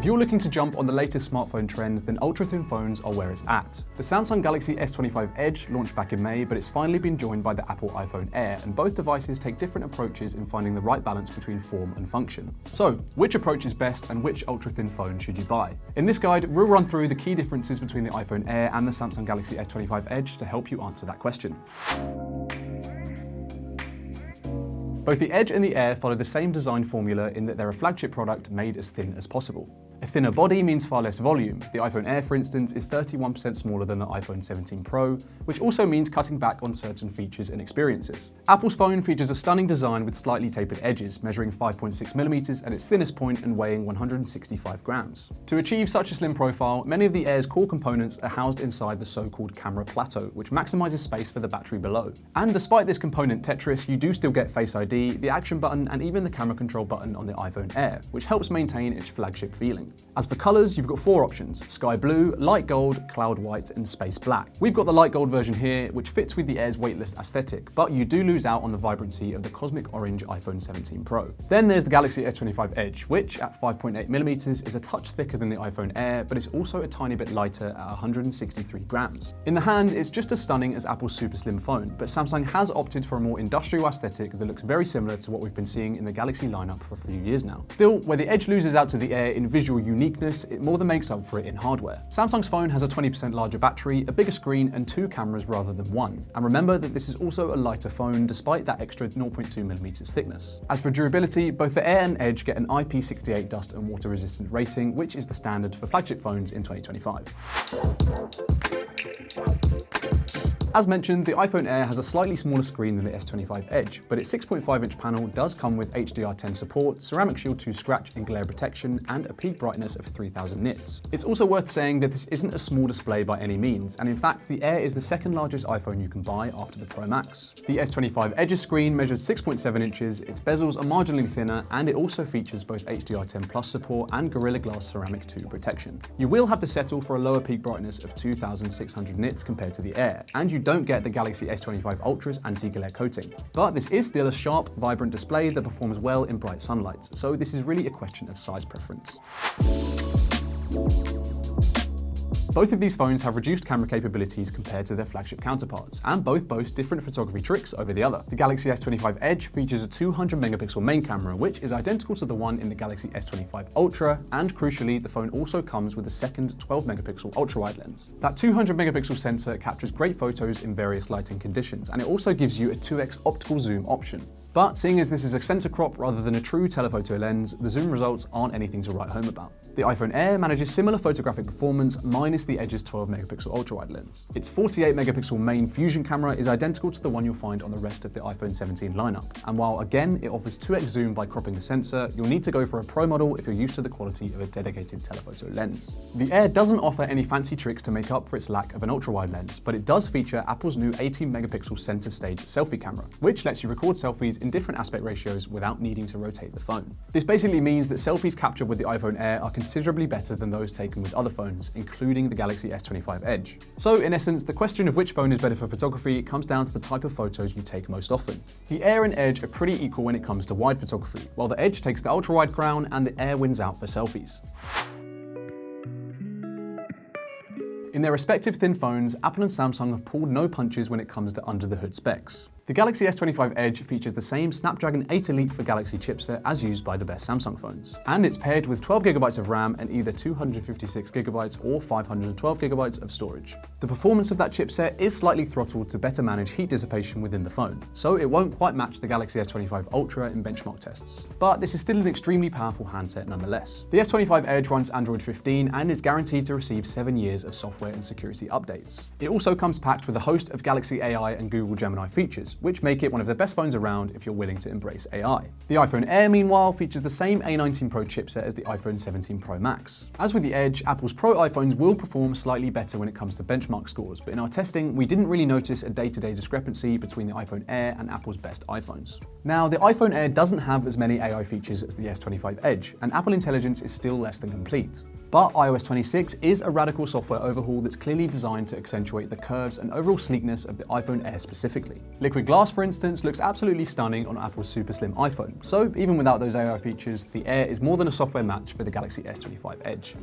you're looking to jump on the latest smartphone trend, then ultra-thin phones are where it's at. The Samsung Galaxy S25 Edge launched back in May, but it's finally been joined by the Apple iPhone Air, and both devices take different approaches in finding the right balance between form and function. So, which approach is best and which ultra-thin phone should you buy? In this guide, we'll run through the key differences between the iPhone Air and the Samsung Galaxy S25 Edge to help you answer that question. Both the Edge and the Air follow the same design formula in that they're a flagship product made as thin as possible. A thinner body means far less volume. The iPhone Air, for instance, is 31% smaller than the iPhone 17 Pro, which also means cutting back on certain features and experiences. Apple's phone features a stunning design with slightly tapered edges, measuring 5.6mm at its thinnest point and weighing 165 grams. To achieve such a slim profile, many of the Air's core components are housed inside the so-called camera plateau, which maximizes space for the battery below. And despite this component Tetris, you do still get Face ID, the action button, and even the camera control button on the iPhone Air, which helps maintain its flagship feeling. As for colours, you've got 4 options: sky blue, light gold, cloud white, and space black. We've got the light gold version here, which fits with the Air's weightless aesthetic, but you do lose out on the vibrancy of the cosmic orange iPhone 17 Pro. Then there's the Galaxy S25 Edge, which at 5.8mm is a touch thicker than the iPhone Air, but it's also a tiny bit lighter at 163 grams. In the hand, it's just as stunning as Apple's super slim phone, but Samsung has opted for a more industrial aesthetic that looks very similar to what we've been seeing in the Galaxy lineup for a few years now. Still, where the Edge loses out to the Air in visual uniqueness, it more than makes up for it in hardware. Samsung's phone has a 20% larger battery, a bigger screen, and 2 cameras rather than 1. And remember that this is also a lighter phone despite that extra 0.2mm thickness. As for durability, both the Air and Edge get an IP68 dust and water resistant rating, which is the standard for flagship phones in 2025. As mentioned, the iPhone Air has a slightly smaller screen than the S25 Edge, but its 6.5-inch panel does come with HDR10 support, Ceramic Shield 2 scratch and glare protection, and a peak brightness of 3000 nits. It's also worth saying that this isn't a small display by any means, and in fact, the Air is the second largest iPhone you can buy after the Pro Max. The S25 Edge's screen measures 6.7 inches, its bezels are marginally thinner, and it also features both HDR10 Plus support and Gorilla Glass Ceramic 2 protection. You will have to settle for a lower peak brightness of 2600 nits compared to the Air, and you don't get the Galaxy S25 Ultra's anti-glare coating. But this is still a sharp, vibrant display that performs well in bright sunlight, so this is really a question of size preference. Both of these phones have reduced camera capabilities compared to their flagship counterparts, and both boast different photography tricks over the other. The Galaxy S25 Edge features a 200-megapixel main camera, which is identical to the one in the Galaxy S25 Ultra, and crucially, the phone also comes with a second 12-megapixel ultra-wide lens. That 200-megapixel sensor captures great photos in various lighting conditions, and it also gives you a 2x optical zoom option. But seeing as this is a sensor crop rather than a true telephoto lens, the zoom results aren't anything to write home about. The iPhone Air manages similar photographic performance minus the Edge's 12-megapixel ultra-wide lens. Its 48-megapixel main fusion camera is identical to the one you'll find on the rest of the iPhone 17 lineup, and while again it offers 2x zoom by cropping the sensor, you'll need to go for a Pro model if you're used to the quality of a dedicated telephoto lens. The Air doesn't offer any fancy tricks to make up for its lack of an ultra-wide lens, but it does feature Apple's new 18-megapixel center stage selfie camera, which lets you record selfies in different aspect ratios without needing to rotate the phone. This basically means that selfies captured with the iPhone Air are considerably better than those taken with other phones, including the Galaxy S25 Edge. So in essence, the question of which phone is better for photography comes down to the type of photos you take most often. The Air and Edge are pretty equal when it comes to wide photography, while the Edge takes the ultra-wide crown and the Air wins out for selfies. In their respective thin phones, Apple and Samsung have pulled no punches when it comes to under-the-hood specs. The Galaxy S25 Edge features the same Snapdragon 8 Elite for Galaxy chipset as used by the best Samsung phones. And it's paired with 12GB of RAM and either 256GB or 512GB of storage. The performance of that chipset is slightly throttled to better manage heat dissipation within the phone, so it won't quite match the Galaxy S25 Ultra in benchmark tests. But this is still an extremely powerful handset nonetheless. The S25 Edge runs Android 15 and is guaranteed to receive 7 years of software and security updates. It also comes packed with a host of Galaxy AI and Google Gemini features, which make it one of the best phones around if you're willing to embrace AI. The iPhone Air, meanwhile, features the same A19 Pro chipset as the iPhone 17 Pro Max. As with the Edge, Apple's Pro iPhones will perform slightly better when it comes to benchmark scores, but in our testing, we didn't really notice a day-to-day discrepancy between the iPhone Air and Apple's best iPhones. Now, the iPhone Air doesn't have as many AI features as the S25 Edge, and Apple Intelligence is still less than complete. But iOS 26 is a radical software overhaul that's clearly designed to accentuate the curves and overall sleekness of the iPhone Air specifically. Liquid glass, for instance, looks absolutely stunning on Apple's super slim iPhone, so even without those AI features, the Air is more than a software match for the Galaxy S25 Edge.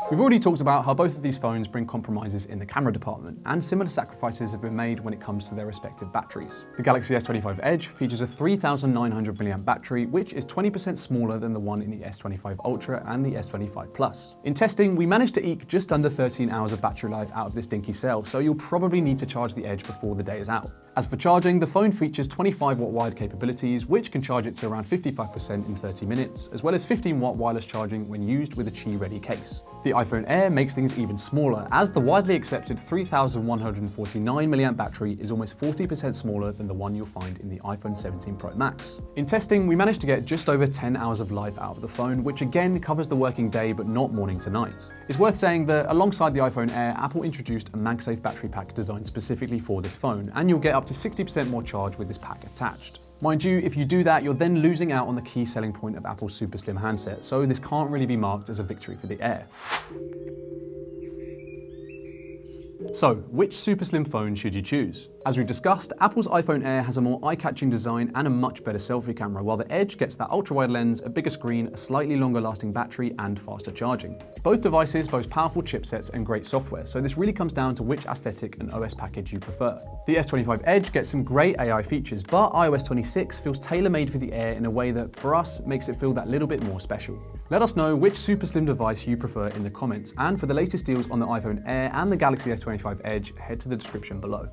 We've already talked about how both of these phones bring compromises in the camera department, and similar sacrifices have been made when it comes to their respective batteries. The Galaxy S25 Edge features a 3,900 mAh battery, which is 20% smaller than the one in the S25 Ultra and the S25 Plus. In testing, we managed to eke just under 13 hours of battery life out of this dinky cell, so you'll probably need to charge the Edge before the day is out. As for charging, the phone features 25-watt wired capabilities, which can charge it to around 55% in 30 minutes, as well as 15-watt wireless charging when used with a Qi-ready case. The iPhone Air makes things even smaller, as the widely accepted 3,149 mAh battery is almost 40% smaller than the one you'll find in the iPhone 17 Pro Max. In testing, we managed to get just over 10 hours of life out of the phone, which again covers the working day but not morning to night. It's worth saying that alongside the iPhone Air, Apple introduced a MagSafe battery pack designed specifically for this phone, and you'll get up to 60% more charge with this pack attached. Mind you, if you do that, you're then losing out on the key selling point of Apple's super slim handset, so this can't really be marked as a victory for the Air. So, which super slim phone should you choose? As we've discussed, Apple's iPhone Air has a more eye-catching design and a much better selfie camera, while the Edge gets that ultra-wide lens, a bigger screen, a slightly longer-lasting battery, and faster charging. Both devices boast powerful chipsets and great software, so this really comes down to which aesthetic and OS package you prefer. The S25 Edge gets some great AI features, but iOS 26 feels tailor-made for the Air in a way that, for us, makes it feel that little bit more special. Let us know which super slim device you prefer in the comments, and for the latest deals on the iPhone Air and the Galaxy S25 Edge, head to the description below.